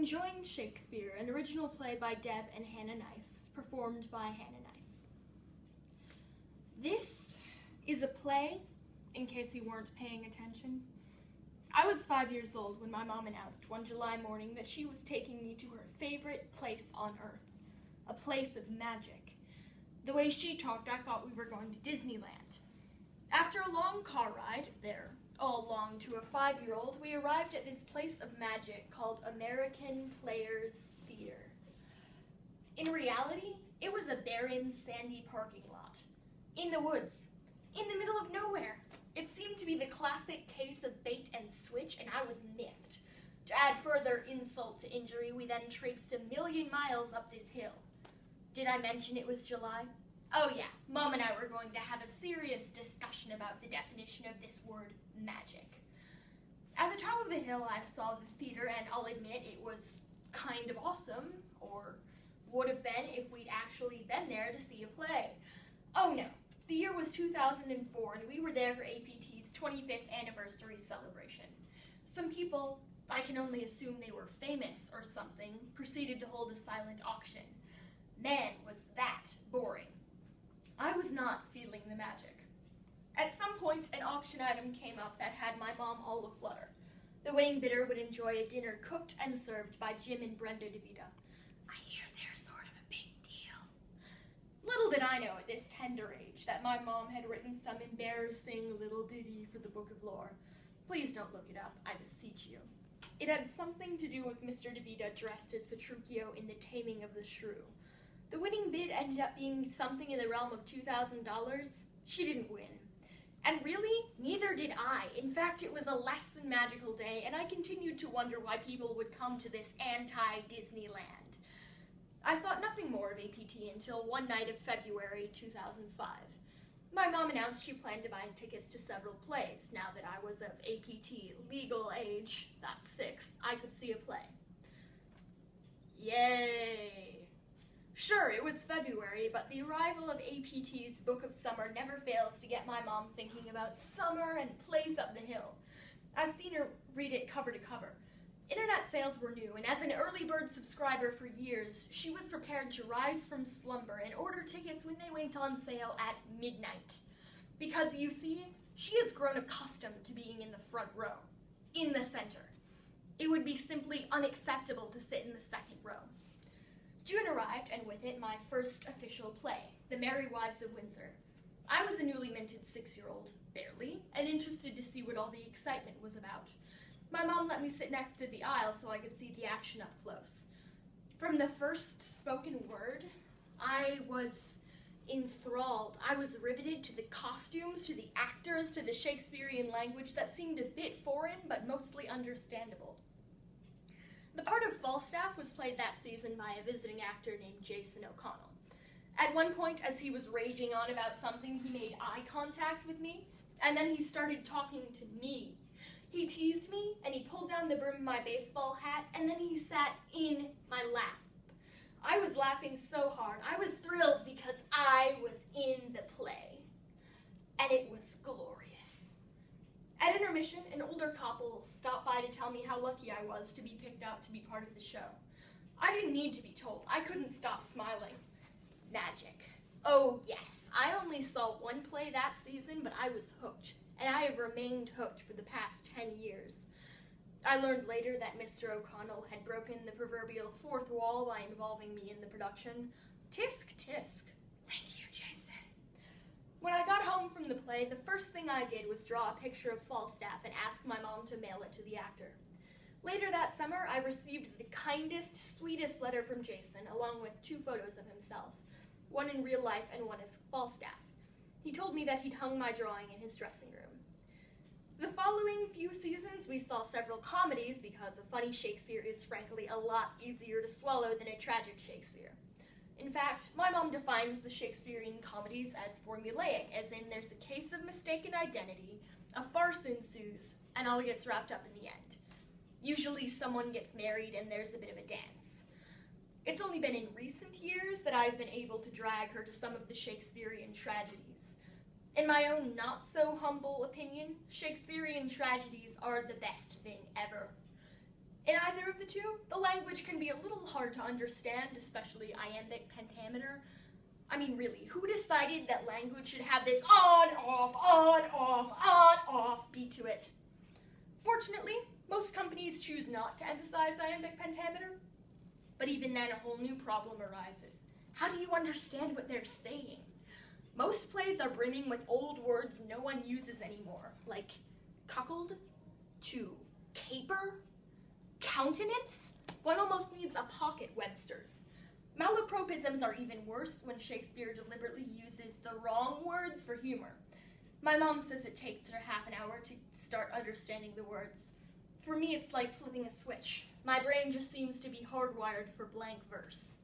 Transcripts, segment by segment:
Enjoying Shakespeare, an original play by Deb and Hannah Nies, performed by Hannah Nies. This is a play, in case you weren't paying attention. I was 5 years old when my mom announced one July morning that she was taking me to her favorite place on earth, a place of magic. The way she talked, I thought we were going to Disneyland. After a long car ride, there, all along to a 5-year-old, we arrived at this place of magic called American Players Theater. In reality, it was a barren, sandy parking lot. In the woods, in the middle of nowhere. It seemed to be the classic case of bait and switch, and I was miffed. To add further insult to injury, we then traipsed 1,000,000 miles up this hill. Did I mention it was July? Oh yeah, Mom and I were going to have a serious discussion about the definition of this word, magic. At the top of the hill, I saw the theater, and I'll admit it was kind of awesome, or would have been if we'd actually been there to see a play. Oh no, the year was 2004, and we were there for APT's 25th anniversary celebration. Some people, I can only assume they were famous or something, proceeded to hold a silent auction. Man, was that boring. I was not feeling the magic. At some point, an auction item came up that had my mom all aflutter. The winning bidder would enjoy a dinner cooked and served by Jim and Brenda DeVita. I hear they're sort of a big deal. Little did I know at this tender age that my mom had written some embarrassing little ditty for the Book of Lore. Please don't look it up, I beseech you. It had something to do with Mr. DeVita dressed as Petruchio in The Taming of the Shrew. The winning bid ended up being something in the realm of $2,000. She didn't win. And really, neither did I. In fact, it was a less than magical day, and I continued to wonder why people would come to this anti-Disneyland. I thought nothing more of APT until one night of February 2005. My mom announced she planned to buy tickets to several plays. Now that I was of APT legal age, that's 6, I could see a play. Yay! Sure, it was February, but the arrival of APT's Book of Summer never fails to get my mom thinking about summer and plays up the hill. I've seen her read it cover to cover. Internet sales were new, and as an early bird subscriber for years, she was prepared to rise from slumber and order tickets when they went on sale at midnight. Because, you see, she has grown accustomed to being in the front row, in the center. It would be simply unacceptable to sit in the second row. June arrived, and with it, my first official play, The Merry Wives of Windsor. I was a newly minted 6-year-old, barely, and interested to see what all the excitement was about. My mom let me sit next to the aisle so I could see the action up close. From the first spoken word, I was enthralled. I was riveted to the costumes, to the actors, to the Shakespearean language that seemed a bit foreign, but mostly understandable. The part of Falstaff was played that season by a visiting actor named Jason O'Connell. At one point, as he was raging on about something, he made eye contact with me, and then he started talking to me. He teased me, and he pulled down the brim of my baseball hat, and then he sat in my lap. I was laughing so hard. I was thrilled because I was in the play, and it was glorious. At intermission, an older couple stopped by to tell me how lucky I was to be picked out to be part of the show. I didn't need to be told. I couldn't stop smiling. Magic. Oh yes, I only saw one play that season, but I was hooked, and I have remained hooked for the past 10 years. I learned later that Mr. O'Connell had broken the proverbial fourth wall by involving me in the production. Tisk, tisk. Thank you, Jason. When I got home from the play, the first thing I did was draw a picture of Falstaff and ask my mom to mail it to the actor. Later that summer, I received the kindest, sweetest letter from Jason, along with 2 photos of himself, one in real life and one as Falstaff. He told me that he'd hung my drawing in his dressing room. The following few seasons, we saw several comedies because a funny Shakespeare is frankly a lot easier to swallow than a tragic Shakespeare. In fact, my mom defines the Shakespearean comedies as formulaic, as in there's a case of mistaken identity, a farce ensues, and all gets wrapped up in the end. Usually someone gets married and there's a bit of a dance. It's only been in recent years that I've been able to drag her to some of the Shakespearean tragedies. In my own not-so-humble opinion, Shakespearean tragedies are the best thing ever. In either of the two, the language can be a little hard to understand, especially iambic pentameter. I mean, really, who decided that language should have this on-off beat to it? Fortunately, most companies choose not to emphasize iambic pentameter, but even then a whole new problem arises. How do you understand what they're saying? Most plays are brimming with old words no one uses anymore, like cuckold to caper, countenance. One almost needs a pocket Webster's. Malapropisms are even worse when Shakespeare deliberately uses the wrong words for humor. My mom says it takes her half an hour to start understanding the words. For me, it's like flipping a switch. My brain just seems to be hardwired for blank verse.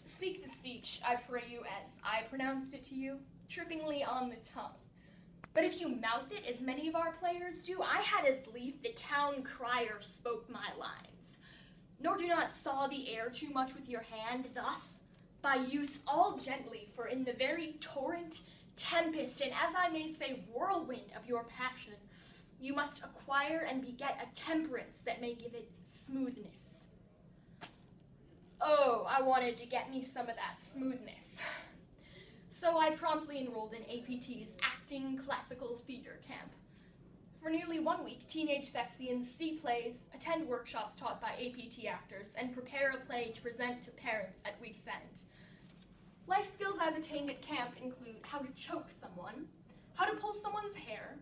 Speak the speech, I pray you, as I pronounced it to you, trippingly on the tongue. But if you mouth it, as many of our players do, I had as lief the town crier spoke my lines. Nor do not saw the air too much with your hand, thus, by use all gently, for in the very torrent, tempest, and as I may say, whirlwind of your passion, you must acquire and beget a temperance that may give it smoothness. Oh, I wanted to get me some of that smoothness. So I promptly enrolled in APT's Acting Classical Theater Camp. For nearly 1 week, teenage thespians see plays, attend workshops taught by APT actors, and prepare a play to present to parents at week's end. Life skills I've attained at camp include how to choke someone, how to pull someone's hair,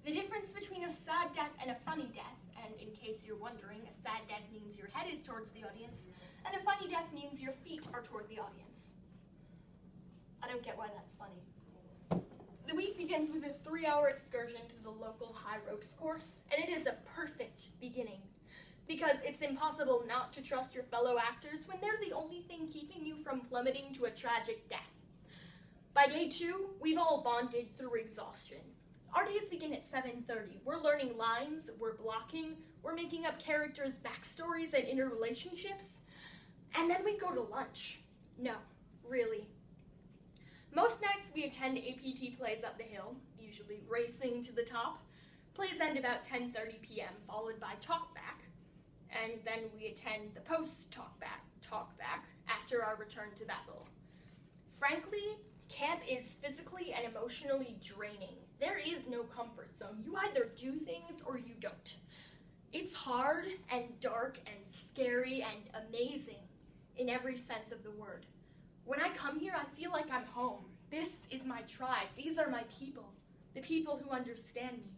the difference between a sad death and a funny death, and in case you're wondering, a sad death means your head is towards the audience, and a funny death means your feet are toward the audience. I don't get why that's funny. The week begins with a 3-hour excursion to the local high ropes course, and it is a perfect beginning, because it's impossible not to trust your fellow actors when they're the only thing keeping you from plummeting to a tragic death. By day 2, we've all bonded through exhaustion. Our days begin at 7:30. We're learning lines, we're blocking, we're making up characters' backstories and interrelationships, and then we go to lunch. No, really. Most nights we attend APT plays up the hill, usually racing to the top. Plays end about 10:30 p.m., followed by talkback, and then we attend the post-talkback after our return to Bethel. Frankly, camp is physically and emotionally draining. There is no comfort zone. You either do things or you don't. It's hard and dark and scary and amazing in every sense of the word. When I come here, I feel like I'm home. This is my tribe. These are my people, the people who understand me.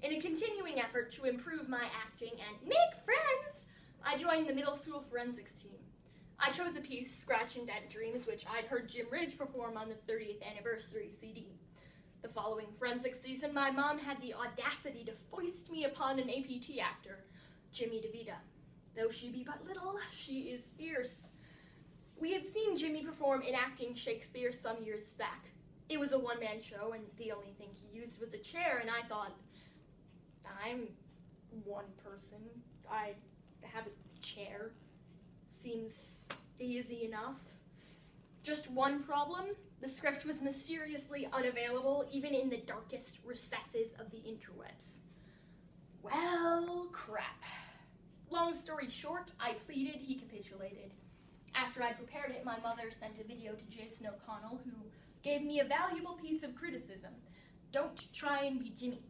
In a continuing effort to improve my acting and make friends, I joined the middle school forensics team. I chose a piece, Scratch and Dent Dreams, which I'd heard Jim Ridge perform on the 30th anniversary CD. The following forensics season, my mom had the audacity to foist me upon an APT actor, Jimmy DeVita. Though she be but little, she is fierce. We had seen Jimmy perform in Acting Shakespeare some years back. It was a one-man show, and the only thing he used was a chair, and I thought, I'm one person. I have a chair. Seems easy enough. Just one problem. The script was mysteriously unavailable, even in the darkest recesses of the interwebs. Well, crap. Long story short, I pleaded, he capitulated. After I'd prepared it, my mother sent a video to Jason O'Connell, who gave me a valuable piece of criticism. Don't try and be Jimmy.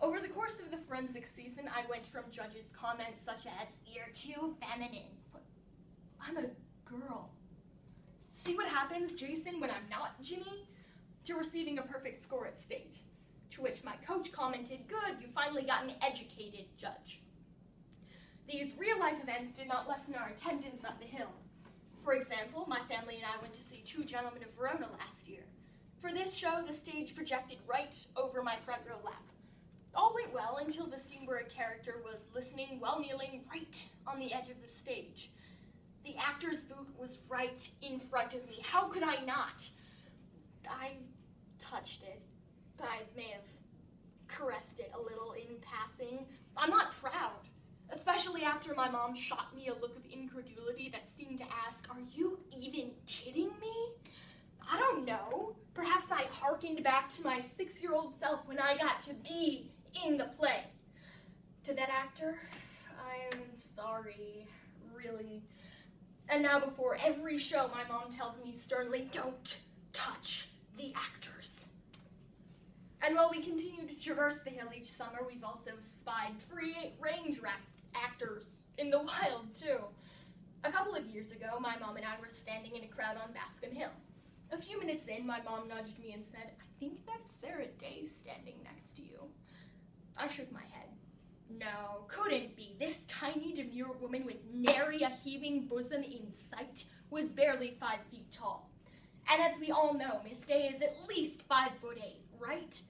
Over the course of the forensics season, I went from judges' comments such as, "You're too feminine." I'm a girl. See what happens, Jason, when I'm not Jimmy? To receiving a perfect score at state. To which my coach commented, "Good, you finally got an educated judge." These real-life events did not lessen our attendance up the hill. For example, my family and I went to see Two Gentlemen of Verona last year. For this show, the stage projected right over my front row lap. All went well until the scene where a character was listening while kneeling right on the edge of the stage. The actor's boot was right in front of me. How could I not? I touched it. I may have caressed it a little in passing. I'm not proud, especially after my mom shot me a look of incredulity that seemed to ask, "Are you even kidding me?" I don't know. Perhaps I hearkened back to my 6-year-old self when I got to be in the play. To that actor, I am sorry, really. And now before every show, my mom tells me sternly, don't touch the actors. And while we continue to traverse the hill each summer, we've also spied free-range actors in the wild, too. A couple of years ago, my mom and I were standing in a crowd on Bascom Hill. A few minutes in, my mom nudged me and said, I think that's Sarah Day standing next to you. I shook my head. No, couldn't be. This tiny, demure woman with nary a heaving bosom in sight was barely 5 feet tall. And as we all know, Miss Day is at least 5'8", right?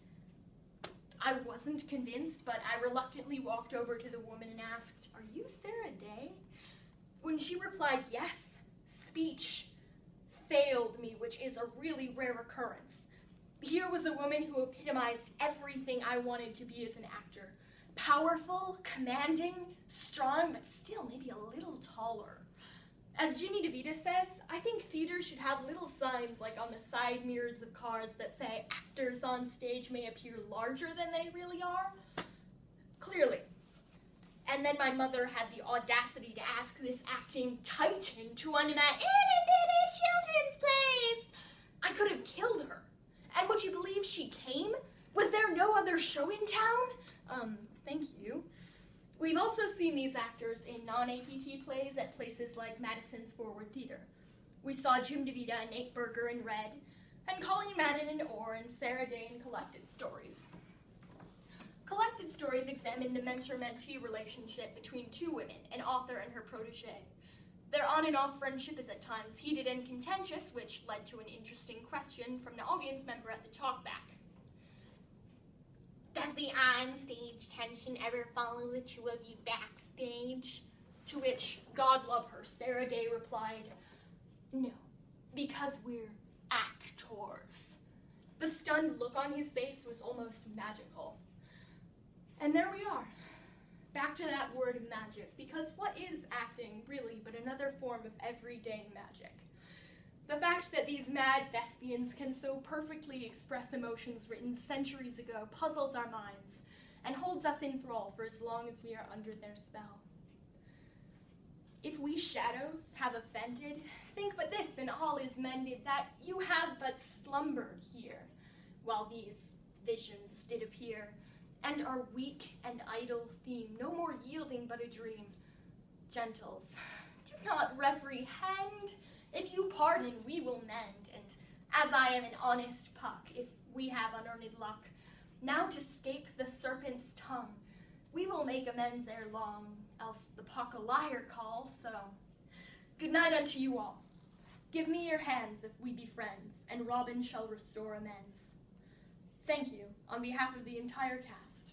I wasn't convinced, but I reluctantly walked over to the woman and asked, are you Sarah Day? When she replied yes, speech failed me, which is a really rare occurrence. Here was a woman who epitomized everything I wanted to be as an actor. Powerful, commanding, strong, but still maybe a little taller. As Jimmy DeVita says, I think theater should have little signs like on the side mirrors of cars that say actors on stage may appear larger than they really are. Clearly. And then my mother had the audacity to ask this acting titan to one of my itty-bitty children's plays. I could have killed her. And would you believe she came? Was there no other show in town? Thank you. We've also seen these actors in non-APT plays at places like Madison's Forward Theater. We saw Jim DeVita and Nate Berger in Red, and Colleen Madden in Orr, and Sarah Day in Collected Stories. Collected Stories examine the mentor-mentee relationship between two women, an author and her protege. Their on and off friendship is at times heated and contentious, which led to an interesting question from the audience member at the talkback. Does the on-stage tension ever follow the two of you backstage? To which, God love her, Sarah Day replied, no, because we're actors. The stunned look on his face was almost magical. And there we are, back to that word magic, because what is acting, really, but another form of everyday magic? The fact that these mad thespians can so perfectly express emotions written centuries ago puzzles our minds and holds us in thrall for as long as we are under their spell. If we shadows have offended, think but this, and all is mended, that you have but slumbered here, while these visions did appear, and our weak and idle theme, no more yielding but a dream. Gentles, do not reprehend. If you pardon, we will mend, and as I am an honest puck, if we have unearned luck, now to scape the serpent's tongue, we will make amends ere long, else the puck a liar calls, so good night unto you all. Give me your hands if we be friends, and Robin shall restore amends. Thank you on behalf of the entire cast.